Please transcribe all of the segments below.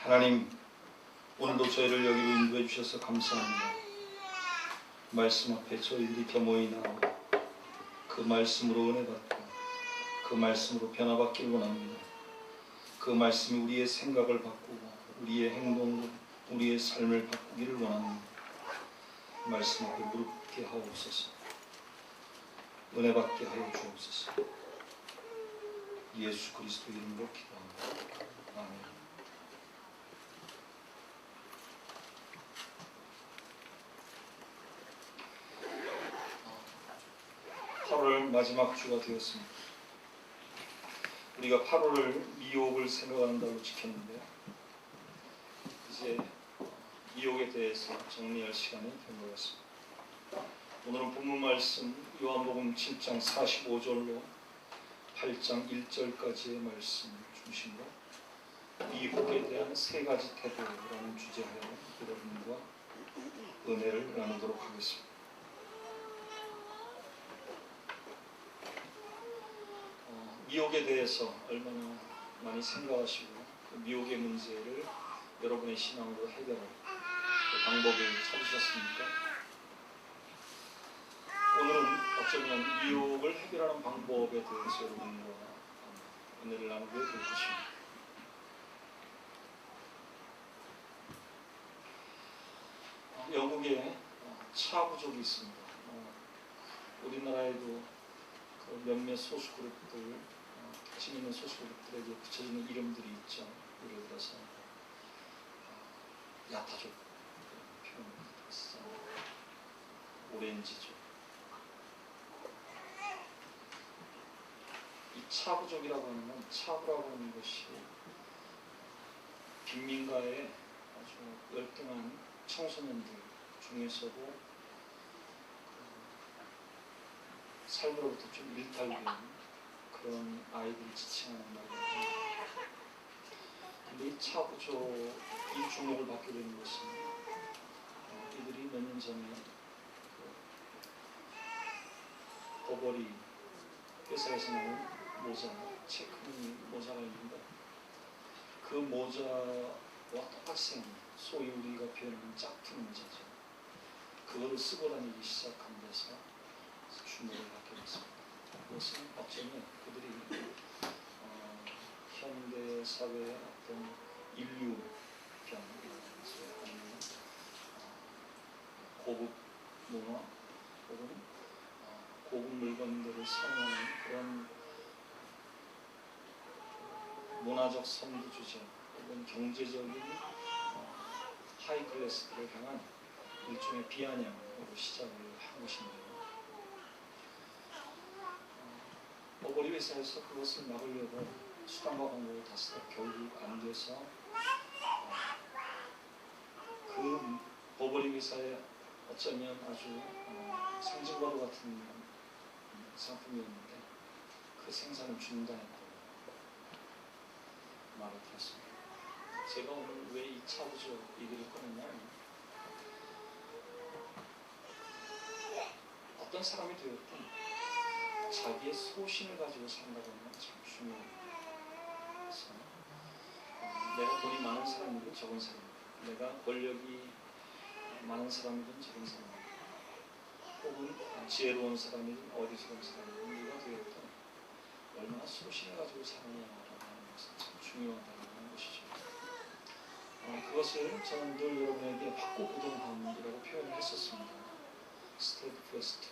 하나님, 오늘도 저희를 여기로 인도해 주셔서 감사합니다. 말씀 앞에 저희들이 겸허히 나와 그 말씀으로 은혜 받고 그 말씀으로 변화받기를 원합니다. 그 말씀이 우리의 생각을 바꾸고 우리의 행동으로 우리의 삶을 바꾸기를 원합니다. 말씀 앞에 무릎 꿇게 하옵소서. 은혜 받게 하여 주옵소서. 예수 그리스도 이름으로 기도합니다. 아멘. 8월 마지막 주가 되었습니다. 우리가 8월을 미혹을 생각하는 달로 지켰는데요. 이제 미혹에 대해서 정리할 시간이 된 것 같습니다. 오늘은 본문 말씀 요한복음 7장 45절로 8장 1절까지의 말씀 중심으로 미혹에 대한 세 가지 태도라는 주제하에 여러분과 은혜를 나누도록 하겠습니다. 미혹에 대해서 얼마나 많이 생각하시고 그 미혹의 문제를 여러분의 신앙으로 해결할 그 방법을 찾으셨습니까? 오늘은 어쩌면 미혹을 해결하는 방법에 대해서 여러분과 은혜를 나누게 될 것입니다. 영국에 차 부족이 있습니다. 우리나라에도 그 몇몇 소수 그룹들, 특징 있는 소수 그룹들에게 붙여지는 이름들이 있죠. 예를 들어서 야타족 표현을 쓰잖아요. 오렌지족. 이 차부족이라고 하는 건, 차부라고 하는 것이 빈민가의 아주 열등한 청소년들 중에서도 삶으로부터 좀 일탈된 그런 아이들을 지칭하는 말이에요. 근데 이 차부족, 이 주목을 받게 되는 것은 이들이 몇 년 전에 버버리 회사에서 나온 모자, 체크무늬 모자가 있는데 그 모자와 똑같이 생긴, 소위 우리가 표현하는 짝퉁 모자죠. 그거를 쓰고 다니기 시작한 데서 주목을 받게 됐습니다. 그것은 어쩌면 그들이 현대 사회의 어떤 인류병, 아니면 고급 문화 혹은 고급 물건들을 선호하는 그런 문화적 선두주자 혹은 경제적인 하이 클래스들을 향한 일종의 비아냥으로 시작을 한 것인데요. 버버리 회사에서 그것을 막으려고 수단과 방법을 다 쓰다 결국 안 돼서 그 버버리 회사의 어쩌면 아주 상징과도 같은 상품이었는데 그 생산을 중단했다고 말을 들었습니다. 제가 오늘 왜 이 차부족 얘기를 꺼냈냐면, 어떤 사람이 되었든 자기의 소신을 가지고 산다는 건 참 중요합니다. 그래서 내가 돈이 많은 사람이든 적은 사람이든, 내가 권력이 많은 사람이든 적은 사람이든, 혹은 지혜로운 사람이든 어리석은 사람이든 누가 되었든 얼마나 소신을 가지고 사느냐라고 하는 것은 참 중요하다는 것이죠. 그것을 저는 늘 여러분에게 확고부동함이라고 표현을 했었습니다. 스테드패스트,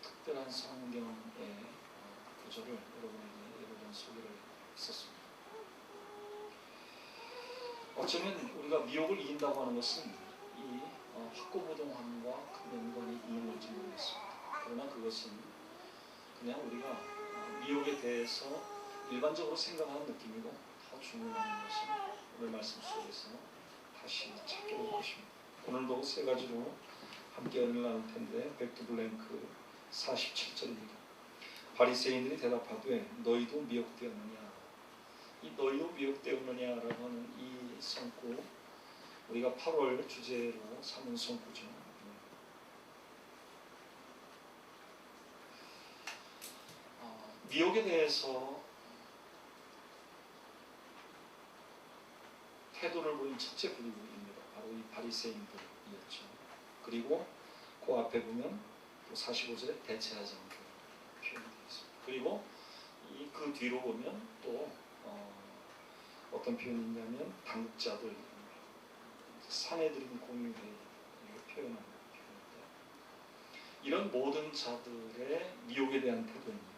특별한 성경의 구절을 여러분에게 여러 번 소개를 했었습니다. 어쩌면 우리가 미혹을 이긴다고 하는 것은 이 확고부동함과 큰 연관이 있는 건지 모르겠습니다. 그러나 그것은 그냥 우리가 미혹에 대해서 일반적으로 생각하는 느낌이고, 더 중요한 것은 오늘 말씀 속에서 다시 찾게 될 것입니다. 오늘도 세 가지로 함께 은혜를 나눌 텐데, 백두블랭크 47절입니다. 바리새인들이 대답하되 너희도 미혹되었느냐. 이 너희도 미혹되었느냐라고 하는 이 성구, 우리가 8월 주제로 삼은 성구죠. 미혹에 대해서 태도를 보인 첫째 부류입니다. 바로 이 바리새인들이었죠. 그리고 그 앞에 보면 또 45절에 대체하지 않게 표현되어 있습니다. 그리고 그 뒤로 보면 또 어떤 표현이 있냐면 당국자들, 사내들인 공유회를 표현하는 표현인데, 이런 모든 자들의 미혹에 대한 태도입니다.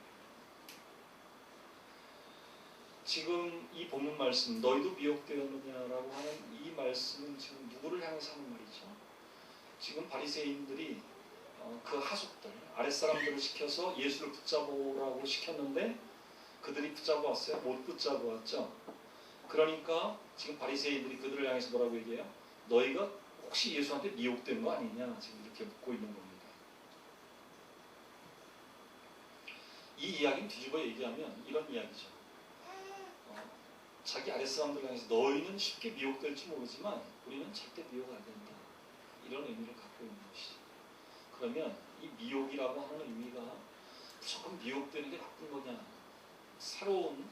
지금 이 본문 말씀, 너희도 미혹되었느냐라고 하는 이 말씀은 지금 누구를 향해서 하는 말이죠? 지금 바리새인들이 그 하속들, 아랫사람들을 시켜서 예수를 붙잡으라고 시켰는데 그들이 붙잡아 왔어요? 못 붙잡아 왔죠? 그러니까 지금 바리새인들이 그들을 향해서 뭐라고 얘기해요? 너희가 혹시 예수한테 미혹된 거 아니냐? 지금 이렇게 묻고 있는 겁니다. 이 이야기는 뒤집어 얘기하면 이런 이야기죠. 자기 아랫사람들을 향해서 너희는 쉽게 미혹될지 모르지만 우리는 절대 미혹 안 된다. 이런 의미를 갖고 있는 것이죠. 그러면 이 미혹이라고 하는 의미가 무조건 미혹되는 게 나쁜 거냐? 새로운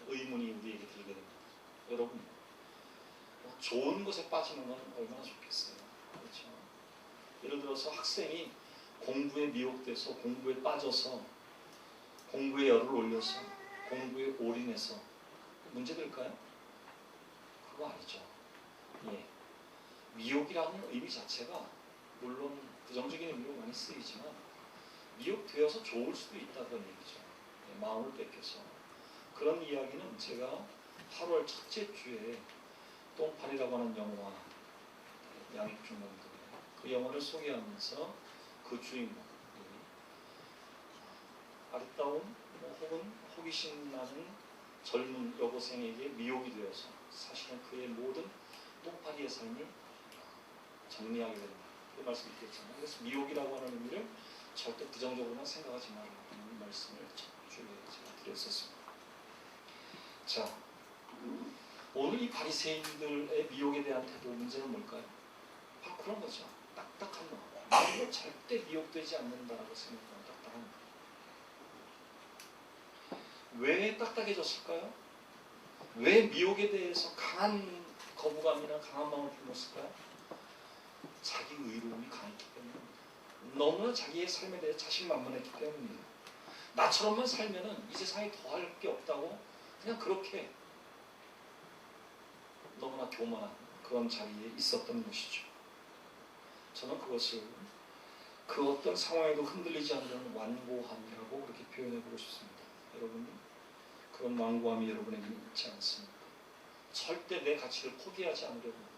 의문이 우리에게 들게 됩니다. 여러분, 좋은 것에 빠지는 건 얼마나 좋겠어요. 그렇죠? 예를 들어서 학생이 공부에 미혹돼서 공부에 빠져서 공부에 열을 올려서 공부에 올인해서 문제될까요? 그거 아니죠. 예. 미혹이라는 의미 자체가 물론 부정적인 의미로 많이 쓰이지만 미혹되어서 좋을 수도 있다는 얘기죠. 예, 마음을 뺏겨서. 그런 이야기는 제가 8월 첫째 주에 똥판이라고 하는 영화, 양익중공들의 그 영화를 소개하면서 그 주인공, 아름다운 혹은 호기심 나는 젊은 여고생에게 미혹이 되어서 사실은 그의 모든 똥파리의 삶을 정리하게 됩니다. 그 말씀 드렸잖아요. 그래서 미혹이라고 하는 의미를 절대 부정적으로만 생각하지 말라는 말씀을 첫 주에 제가 드렸었습니다. 자, 오늘 이 바리새인들의 미혹에 대한 태도 문제는 뭘까요? 바로 그런 거죠. 딱딱한 마음. 절대 미혹되지 않는다라고 생각하는 딱딱한 마음. 왜 딱딱해졌을까요? 왜 미혹에 대해서 강한 거부감이나 강한 마음을 품었을까요? 자기 의로움이 강했기 때문입니다. 너무나 자기의 삶에 대해 자신만만했기 때문입니다. 나처럼만 살면은 이 세상에 더할 게 없다고 그냥 그렇게 너무나 교만한 그런 자리에 있었던 것이죠. 저는 그것을 그 어떤 상황에도 흔들리지 않는 완고함이라고 그렇게 표현해보고 싶습니다. 여러분, 그런 완고함이 여러분에게 있지 않습니까? 절대 내 가치를 포기하지 않으려고.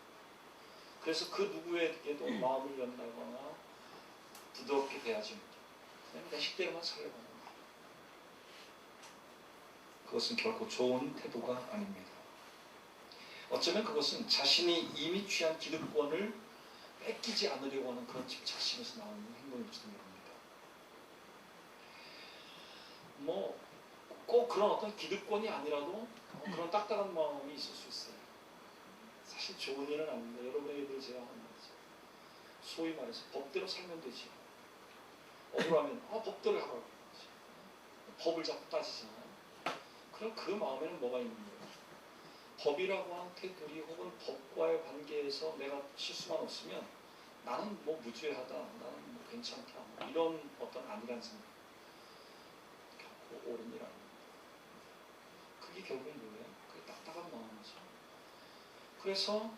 그래서 그 누구에게도 마음을 연다거나 부드럽게 대하지 못하고 그냥 내 식대로만 살려고 하는 거예요. 그것은 결코 좋은 태도가 아닙니다. 어쩌면 그것은 자신이 이미 취한 기득권을 뺏기지 않으려고 하는 그런 집착심에서 나오는 행동일지도 모릅니다. 꼭 그런 어떤 기득권이 아니라도 그런 딱딱한 마음이 있을 수 있어요. 사실 좋은 일은 아닙니다. 여러분에게 늘 제가 하는 말이죠. 소위 말해서 법대로 살면 되지. 억울하면 법대로 하라고 하지. 법을 자꾸 따지잖아요. 그럼 그 마음에는 뭐가 있는 거예요? 법이라고 하는 테두리 혹은 법과의 관계에서 내가 실수만 없으면 나는 뭐 무죄하다, 나는 뭐 괜찮다, 이런 어떤 아니란 생각. 결코 옳은 일 아닙니다. 그게 결국은 뭐예요? 그게 딱딱한 마음이죠. 그래서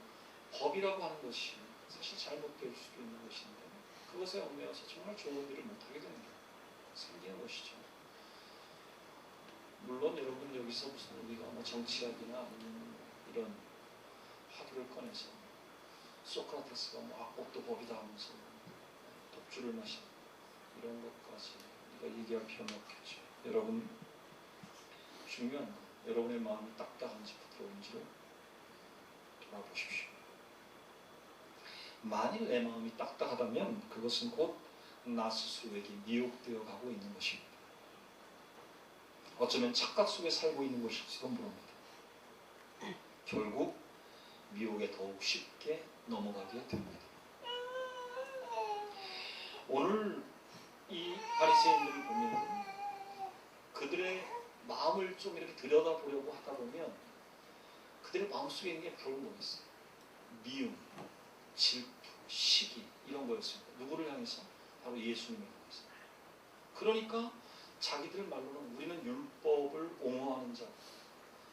법이라고 하는 것이 사실 잘못될 수도 있는 것인데 그것에 얽매여서 정말 좋은 일을 못하게 되는 게 생기는 것이죠. 물론 여러분 여기서 무슨 우리가 뭐 정치학이나 아니면 이런 화두를 꺼내서 소크라테스가 뭐 악법도 법이다 하면서 독주를 마신 이런 것까지 우리가 얘기할 필요는 없겠죠. 여러분, 중요한 건 여러분의 마음이 딱딱한지 부드러운지를 돌아보십시오. 만일 내 마음이 딱딱하다면 그것은 곧 나 스스로에게 미혹되어 가고 있는 것입니다. 어쩌면 착각 속에 살고 있는 것일지도 모릅니다. 결국 미혹에 더욱 쉽게 넘어가게 됩니다. 오늘 이 바리새인들을 보면 그들의 마음을 좀 이렇게 들여다보려고 하다 보면 그들의 마음속에 있는 게 결국 뭐였어요? 미움, 질투, 시기 이런 거였습니다. 누구를 향해서? 바로 예수님을 향해서. 그러니까 자기들 말로는 우리는 율법을 옹호하는 자.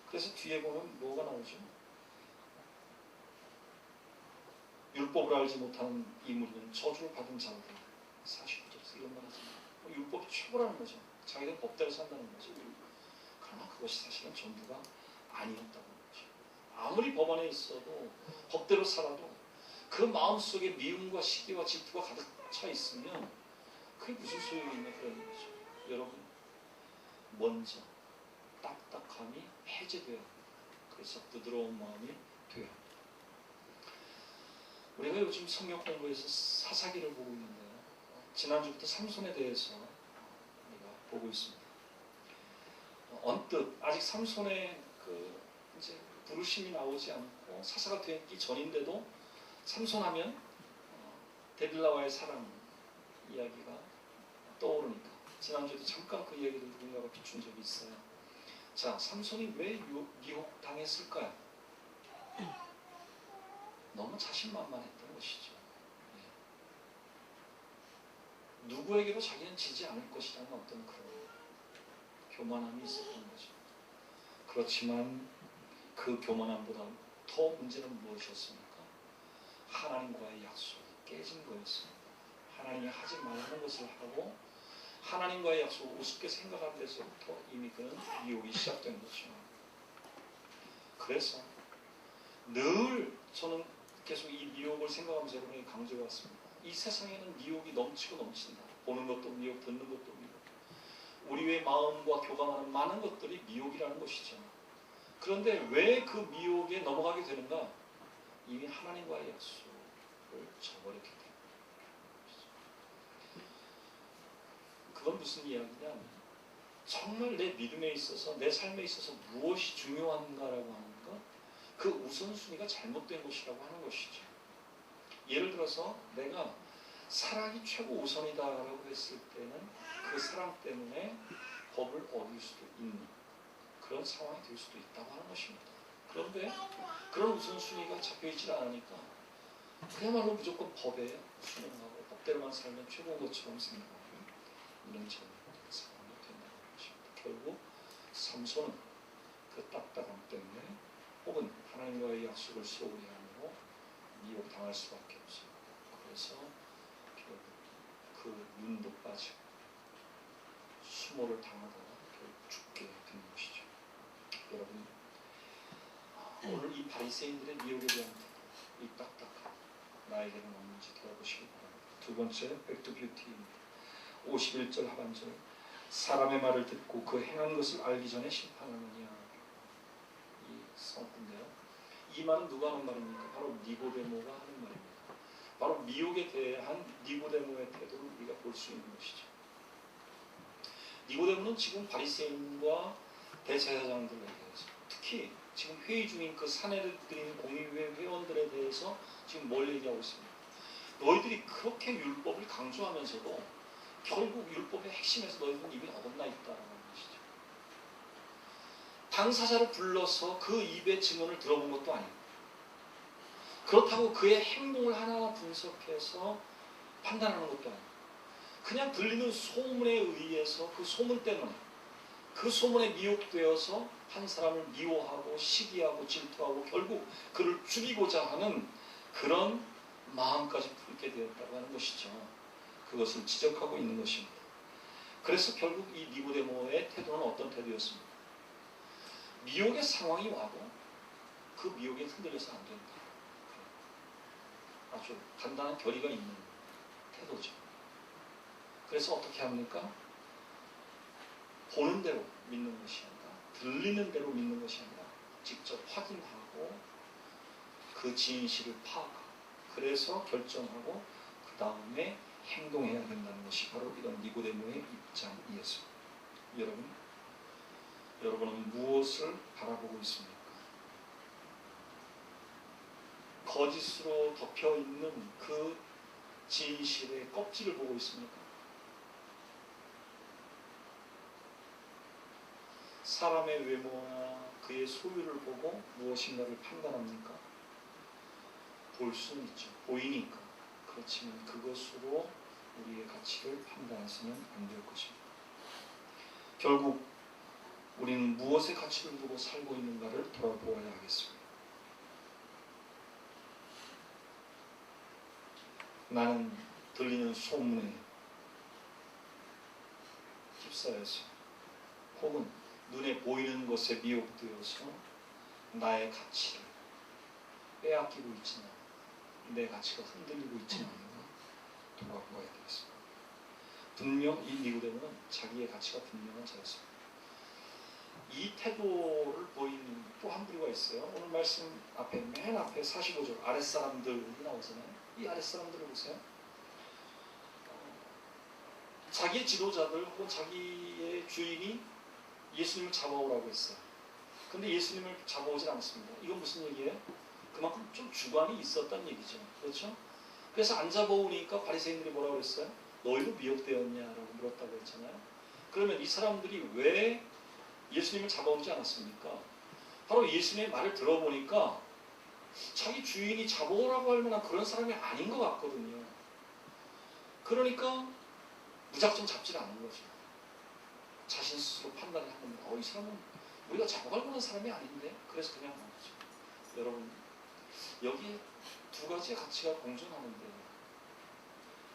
그래서 뒤에 보면 뭐가 나오죠? 율법을 알지 못하는 이물은 저주를 받은 자들이다. 49절에서 이런 말 하잖아요. 율법이 최고라는 거죠. 자기들 법대로 산다는 거죠. 그러나 그것이 사실은 전부가 아니었다는 거죠. 아무리 법 안에 있어도 법대로 살아도 그 마음속에 미움과 시기와 질투가 가득 차 있으면 그게 무슨 소용이 있냐 그런 거죠. 여러분, 먼저 딱딱함이 해제되어야 합니다. 그래서 부드러운 마음이 되어야 합니다. 우리가 요즘 성경 공부에서 사사기를 보고 있는데요. 지난주부터 삼손에 대해서 우리가 보고 있습니다. 언뜻 아직 삼손의 이제 부르심이 나오지 않고 사사가 되기 전인데도 삼손하면 데빌라와의 사랑 이야기가 떠오르니까 지난주에도 잠깐 그 이야기를 누군가가 비춘 적이 있어요. 자, 삼손이 왜 미혹당했을까요? 너무 자신만만했던 것이죠. 누구에게도 자기는 지지 않을 것이라는 어떤 그런 교만함이 있었던 거죠. 그렇지만 그 교만함보다 더 문제는 무엇이었습니까? 하나님과의 약속이 깨진 거였습니다. 하나님이 하지 말라는 것을 하고 하나님과의 약속을 우습게 생각하는 데서부터 이미 그는 미혹이 시작된 거죠. 그래서 늘 저는 계속 이 미혹을 생각하면서 여러분에게 강조해 왔습니다. 이 세상에는 미혹이 넘치고 넘친다. 보는 것도 미혹, 듣는 것도 미혹. 우리의 마음과 교감하는 많은 것들이 미혹이라는 것이죠. 그런데 왜 그 미혹에 넘어가게 되는가? 이미 하나님과의 약속을 저버렸기 때문에. 그건 무슨 이야기냐? 정말 내 믿음에 있어서 내 삶에 있어서 무엇이 중요한가라고 하는 것, 그 우선순위가 잘못된 것이라고 하는 것이죠. 예를 들어서 내가 사랑이 최고 우선이다라고 했을 때는 그 사랑 때문에 법을 어길 수도 있는 그런 상황이 될 수도 있다고 하는 것입니다. 그런데 그런 우선순위가 잡혀있지 않으니까 그야말로 무조건 법에 순응하고 법대로만 살면 최고인 것처럼 생각하고 이런 상황이 된다는 것입니다. 결국 삼손은 그 딱딱함 때문에 혹은 하나님과의 약속을 소홀히 함으로 미혹당할 수밖에 없습니다. 그래서 결국 그 눈도 빠지고 수모를 당하다가 결국 죽게 된 것이죠. 여러분, 오늘 이 바리새인들의 미혹에 대한 이 딱딱함 나에게는 없는지 돌아보시기 바랍니다. 두 번째, 백투뷰티입니다. 51절 하반절, 사람의 말을 듣고 그 행한 것을 알기 전에 심판하느냐. 이 성구인데요. 이 말은 누가 하는 말입니까? 바로 니고데모가 하는 말입니다. 바로 미혹에 대한 니고데모의 태도를 우리가 볼 수 있는 것이죠. 니고데모는 지금 바리새인과 대제사장들에 대해서, 특히 지금 회의 중인 그 사내들인 공의회 회원들에 대해서 지금 뭘 얘기하고 있습니다. 너희들이 그렇게 율법을 강조하면서도 결국 율법의 핵심에서 너희들은 이미 어긋나 있다는 것이죠. 당사자를 불러서 그 입의 증언을 들어본 것도 아니고, 그렇다고 그의 행동을 하나하나 분석해서 판단하는 것도 아니고, 그냥 들리는 소문에 의해서 그 소문 때문에 그 소문에 미혹되어서 한 사람을 미워하고 시기하고 질투하고 결국 그를 죽이고자 하는 그런 마음까지 품게 되었다고 하는 것이죠. 그것을 지적하고 있는 것입니다. 그래서 결국 이 니고데모의 태도는 어떤 태도였습니까? 미혹의 상황이 와도 그 미혹에 흔들려서 안 된다. 아주 간단한 결의가 있는 태도죠. 그래서 어떻게 합니까? 보는 대로 믿는 것이 아니라 들리는 대로 믿는 것이 아니라 직접 확인하고 그 진실을 파악하고 그래서 결정하고 그 다음에 행동해야 된다는 것이 바로 이런 니고데모의 입장이었습니다. 여러분은 무엇을 바라보고 있습니까? 거짓으로 덮여있는 그 진실의 껍질을 보고 있습니까? 사람의 외모나 그의 소유를 보고 무엇인가를 판단합니까? 볼 수는 있죠. 보이니까. 그렇지만 그것으로 우리의 가치를 판단해서는 안 될 것입니다. 결국 우리는 무엇의 가치를 두고 살고 있는가를 돌아보아야 하겠습니다. 나는 들리는 소문에 휩싸여서 혹은 눈에 보이는 것에 미혹되어서 나의 가치를 빼앗기고 있지는 않은가, 내 가치가 흔들리고 있지는 않은가 돌아보아야 되겠습니다. 분명 이 니고데모는 자기의 가치가 분명한 자였습니다. 이 태도를 보이는 또 한 부류가 있어요. 오늘 말씀 앞에 맨 앞에 45절 아랫사람들이 나오잖아요. 이 아랫사람들을 보세요. 자기의 지도자들 혹은 자기의 주인이 예수님을 잡아오라고 했어요. 근데 예수님을 잡아오진 않습니다. 이건 무슨 얘기예요? 그만큼 좀 주관이 있었다는 얘기죠. 그렇죠? 그래서 안 잡아오니까 바리새인들이 뭐라고 그랬어요? 너희도 미혹되었냐라고 물었다고 했잖아요. 그러면 이 사람들이 왜 예수님을 잡아오지 않았습니까? 바로 예수님의 말을 들어보니까 자기 주인이 잡아오라고 할 만한 그런 사람이 아닌 것 같거든요. 그러니까 무작정 잡질 않은 거죠. 자신 스스로 판단을 한 겁니다. 이 사람은 우리가 잡아갈 만한 사람이 아닌데? 그래서 그냥 한 거죠. 여러분, 여기에 두 가지의 가치가 공존하는데,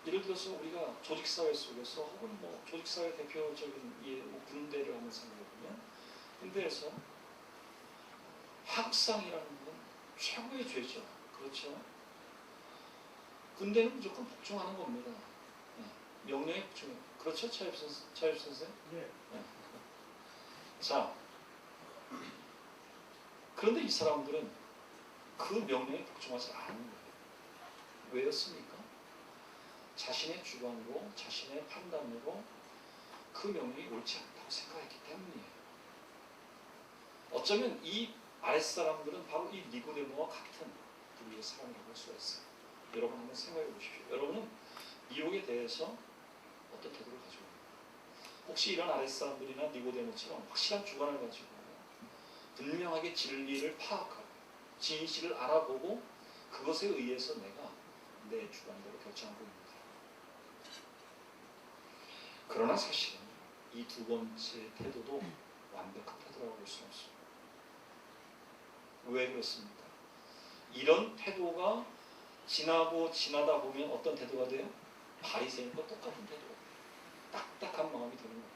예를 들어서 우리가 조직사회 속에서 혹은 뭐 조직사회 대표적인 군대를 한번 생각해보면, 군대에서 학상이라는 건 최고의 죄죠. 그렇죠? 군대는 무조건 복종하는 겁니다. 명령에 복종해. 그렇죠? 차엽 선생? 네. 자, 그런데 이 사람들은 그 명령에 복종하지 않은 거예요. 왜였습니까? 자신의 주관으로, 자신의 판단으로 그 명령이 옳지 않다고 생각했기 때문이에요. 어쩌면 이 아랫사람들은 바로 이 니고데모와 같은 부류의 사람이라고 할 수가 있어요. 여러분 한번 생각해 보십시오. 여러분은 미혹에 대해서 어떤 태도를 가지고 있나요? 혹시 이런 아랫사람들이나 니고데모처럼 확실한 주관을 가지고 분명하게 진리를 파악하고 진실을 알아보고 그것에 의해서 내가 내 주관대로 결정하고 있는가? 그러나 사실은 이 두 번째 태도도 완벽한 태도라고 볼 수는 없습니다. 왜 그렇습니까? 이런 태도가 지나다 보면 어떤 태도가 돼요? 바리새인과 똑같은 태도가 돼요. 딱딱한 마음이 드는 거예요.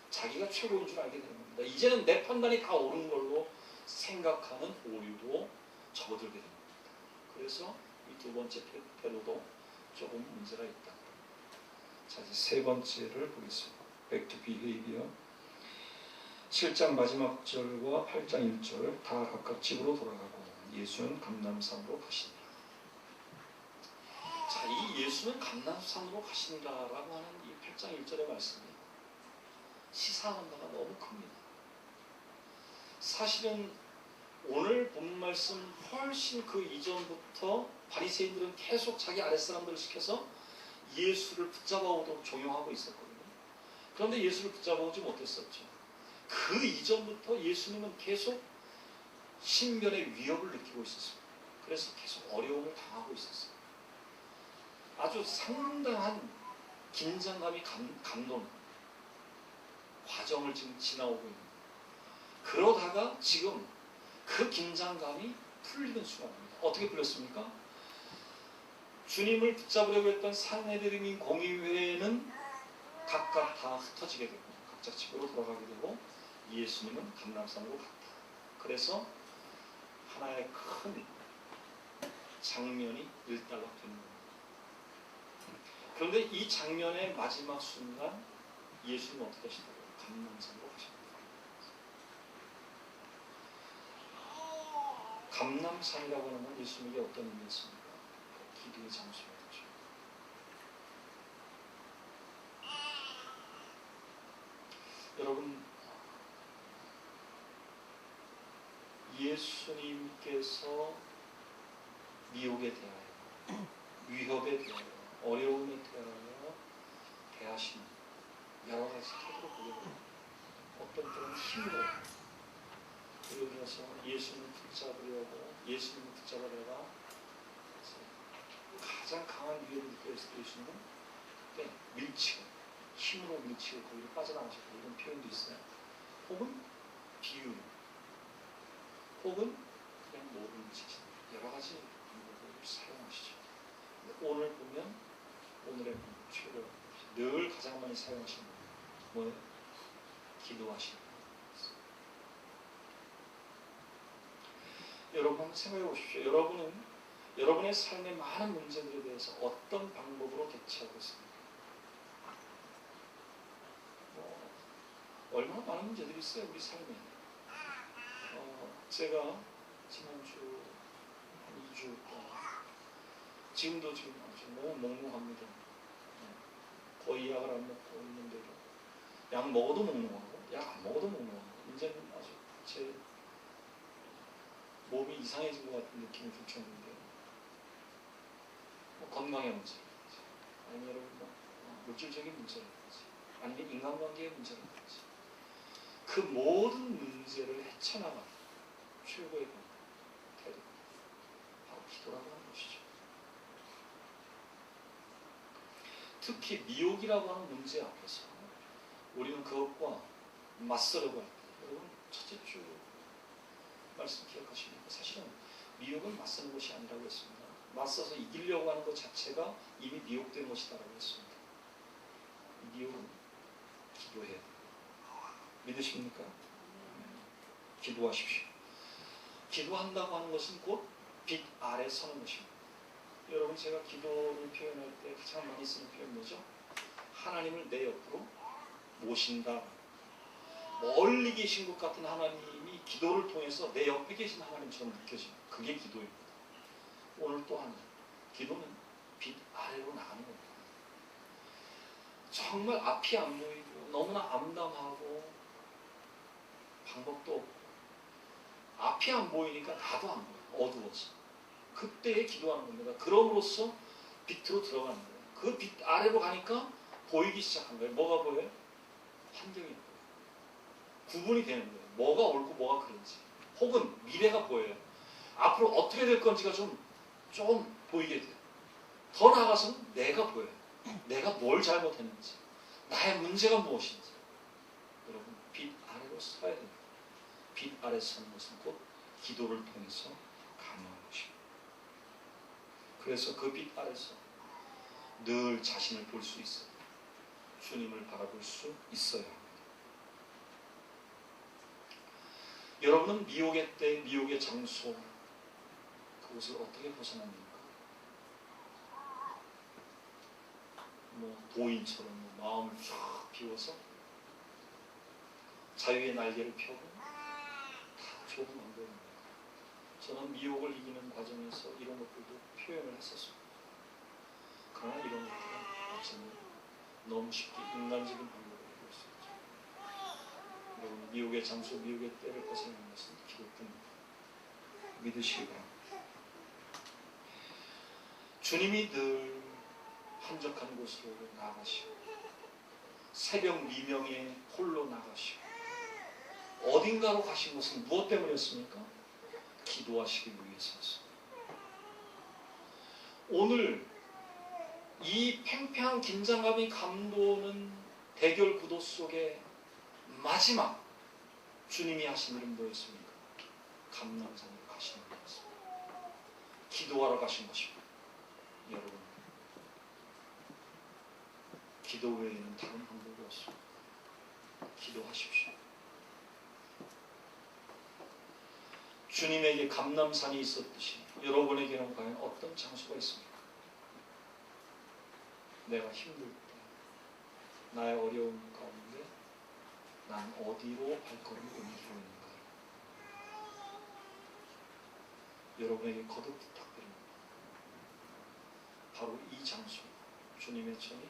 자기가 최고인 줄 알게 되는 겁니다. 이제는 내 판단이 다 옳은 걸로 생각하는 오류도 접어들게 됩니다. 그래서 이 두 번째 태도도 조금 문제가 있다. 자, 이제 세 번째를 보겠습니다. Back to behavior. 7장 마지막 절과 8장 1절 다 각각 집으로 돌아가고 예수는 감람산으로 가시니라. 자, 이 예수는 감람산으로 가시니라라고 하는 이 8장 1절의 말씀이 시사하는 바가 너무 큽니다. 사실은 오늘 본 말씀 훨씬 그 이전부터 바리새인들은 계속 자기 아랫사람들을 시켜서 예수를 붙잡아 오도록 종용하고 있었거든요. 그런데 예수를 붙잡아 오지 못했었죠. 그 이전부터 예수님은 계속 신변의 위협을 느끼고 있었습니다. 그래서 계속 어려움을 당하고 있었어요. 아주 상당한 긴장감이 감도는 과정을 지금 지나오고 있는 거예요. 그러다가 지금 그 긴장감이 풀리는 순간입니다. 어떻게 풀렸습니까? 주님을 붙잡으려고 했던 산헤드린 공의회는 각각 다 흩어지게 되고 각자 집으로 돌아가게 되고 예수님은 감람산으로 갔다. 그래서 하나의 큰 장면이 일단락 되는 겁니다. 그런데 이 장면의 마지막 순간 예수님은 어떻게 하시더라고요? 감람산으로 가십니다. 감람산이라고 하는 건 예수님에게 어떤 의미였습니까? 기도의 장소였죠. 여러분, 예수님께서 미혹에 대하여, 위협에 대하여, 어려움에 대하여 대하시는 여러 가지 태도를 보게 됩니다. 어떤 때는 힘으로, 여기 가서 예수님을 붙잡으려고 예수님을 붙잡아다가 가장 강한 위협을 느꼈을 때 예수님은 그때 밀치고 힘으로 밀치고 거기로 빠져나가셨고 이런 표현도 있어요. 혹은 비유, 혹은 그냥 모든 지진 여러 가지 방법을 사용하시죠. 오늘 보면 오늘의 최고 늘 가장 많이 사용하시는 거 뭐예요? 기도하시는 거. 여러분 한번 생각해 보십시오. 여러분은 여러분의 삶의 많은 문제들에 대해서 어떤 방법으로 대처하고 있습니까? 얼마나 많은 문제들이 있어요 우리 삶에. 제가 지난주 한 2주 지금도 지금 너무 멍멍합니다. 거의 약을 안 먹고 있는데도 약 먹어도 멍멍하고 약 안 먹어도 멍멍하고 이제는 아주 제 몸이 이상해진 것 같은 느낌이 들 정도인데요. 건강의 문제라든지 아니면 여러분 물질적인 문제라든지 아니면 인간관계의 문제라든지 그 모든 문제를 헤쳐나가는 최고의 태도 바로 기도라고 하는 것이죠. 특히 미혹이라고 하는 문제 앞에서 우리는 그것과 맞서려고 할 때 여러분 첫째 주 말씀 기억하십니까? 사실은 미혹은 맞서는 것이 아니라고 했습니다. 맞서서 이기려고 하는 것 자체가 이미 미혹된 것이다라고 했습니다. 미혹은 기도해야 돼요. 믿으십니까? 기도하십시오. 기도한다고 하는 것은 곧 빛 아래 서는 것입니다. 여러분 제가 기도를 표현할 때 가장 많이 쓰는 표현 뭐죠? 하나님을 내 옆으로 모신다. 멀리 계신 것 같은 하나님이 기도를 통해서 내 옆에 계신 하나님처럼 느껴집니다. 그게 기도입니다. 오늘 또한 기도는 빛 아래로 나가는 겁니다. 정말 앞이 안 보이고 너무나 암담하고 방법도 없고 앞이 안 보이니까 나도 안 보여. 어두워서. 그때에 기도하는 겁니다. 그럼으로써 빛으로 들어가는 거예요. 그 빛 아래로 가니까 보이기 시작한 거예요. 뭐가 보여요? 환경이 보여요. 구분이 되는 거예요. 뭐가 옳고 뭐가 그른지. 혹은 미래가 보여요. 앞으로 어떻게 될 건지가 좀 보이게 돼요. 더 나아가서는 내가 보여요. 내가 뭘 잘못했는지. 나의 문제가 무엇인지. 여러분 빛 아래로 서야 됩니다. 빛 아래 서는 것은 곧 기도를 통해서 가능한 것입니다. 그래서 그 빛 아래서 늘 자신을 볼 수 있어요. 주님을 바라볼 수 있어야 합니다. 여러분은 미혹의 때, 미혹의 장소, 그것을 어떻게 벗어납니까? 도인처럼 마음을 쫙 비워서 자유의 날개를 펴고 다 좁은 방법입니다. 저는 미혹을 이기는 과정에서 이런 것들도 표현을 했었습니다. 그러나 이런 것들은 어쩌면 너무 쉽게 인간적인 방법으로 볼 수 있죠. 여러분 미혹의 장소, 미혹의 때를 벗어나는 것은 기도뿐입니다. 믿으시기 바랍니다. 주님이 늘 한적한 곳으로 나가시고 새벽 미명에 홀로 나가시고 어딘가로 가신 것은 무엇 때문이었습니까? 기도하시기 위해서였습니다. 오늘 이 팽팽한 긴장감이 감도는 대결 구도 속에 마지막 주님이 하신 일은 뭐였습니까? 감람산으로 가시는 것이었습니다. 기도하러 가신 것입니다. 여러분 기도 외에는 다른 방법이 없습니다. 기도하십시오. 주님에게 감람산이 있었듯이 여러분에게는 과연 어떤 장소가 있습니까? 내가 힘들 때, 나의 어려움 가운데 난 어디로 발걸음을 옮기고 있는가? 여러분에게 거듭 부탁드립니다. 바로 이 장소, 주님의 전이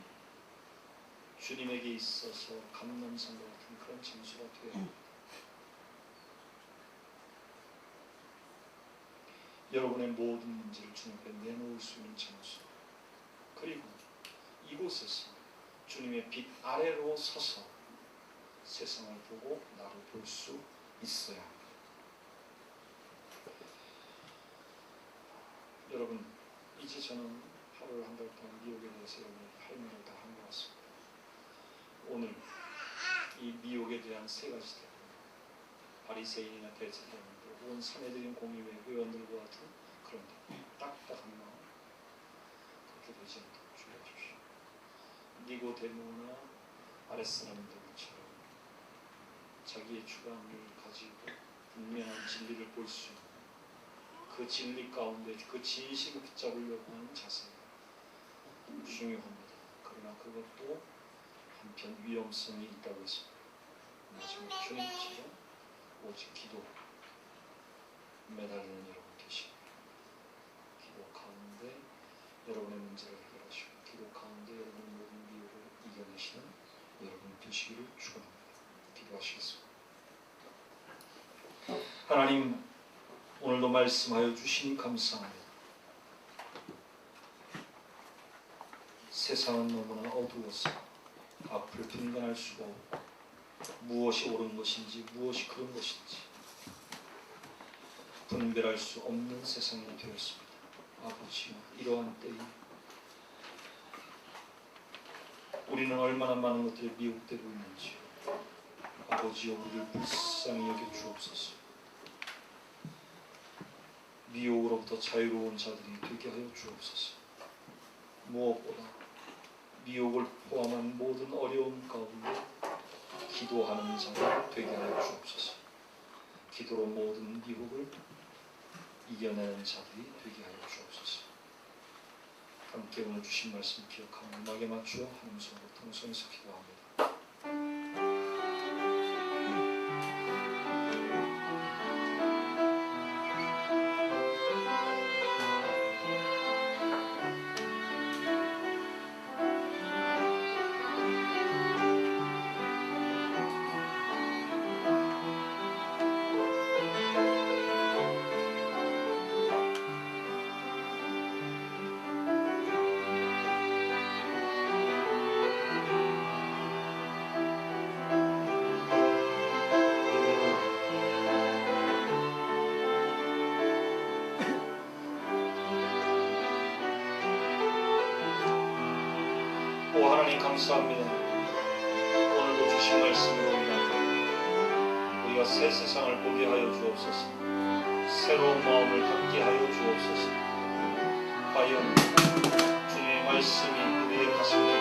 주님에게 있어서 감람산과 같은 그런 장소가 되어야 합니다. 여러분의 모든 문제를 주님 앞에 내놓을 수 있는 장소, 그리고 이곳에서 주님의 빛 아래로 서서 세상을 보고 나를 볼 수 있어야 합니다. 여러분, 이제 저는 하루 한 달 동안 미혹에 대해서 여러분에게 할 말을 다 한 것 같습니다. 오늘 이 미혹에 대한 세 가지 대응, 바리새인이나 대제사장들, 온 사내들인 공의회 의원들과 같은 그런 딱딱한 마음, 그렇게 되지 않도록 주여 주십시오. 니고데모나 아랫사람들처럼 자기의 주관을 가지고 분명한 진리를 볼 수 있는 그 진리 가운데 그 진실을 붙잡으려고 하는 자세가 중요합니다. 그러나 그것도 한편 위험성이 있다고 했습니다. 마지막 주님처럼 오직 기도 매달리는 여러분 계십니다. 기도 가운데 여러분의 문제를 해결하시고 기도 가운데 여러분의 모든 미혹을 이겨내시는 여러분 되시기를 축원합니다. 기도하시겠습니다. 하나님, 오늘도 말씀하여 주시니 감사합니다. 세상은 너무나 어두워서 앞을 분간할 수가 없고 무엇이 옳은 것인지 무엇이 그른 것인지 분별할 수 없는 세상이 되었습니다. 아버지여, 이러한 때에 우리는 얼마나 많은 것들에 미혹되고 있는지 아버지여, 우리를 불쌍히 여겨 주옵소서. 미혹으로부터 자유로운 자들이 되게 하여 주옵소서. 무엇보다 미혹을 포함한 모든 어려움 가운데 기도하는 자가 되게 하여 주옵소서. 기도로 모든 미혹을 이겨내는 자들이 되게 하여 주옵소서. 함께 오늘 주신 말씀 기억하며 음악에 맞추어 하나님 손으로 통성해서 기도합니다. 하나님 감사합니다. 오늘도 주신 말씀으로 인하여 우리가 새 세상을 보게 하여 주옵소서. 새로운 마음을 갖게 하여 주옵소서. 과연 주님의 말씀이 우리의 가슴에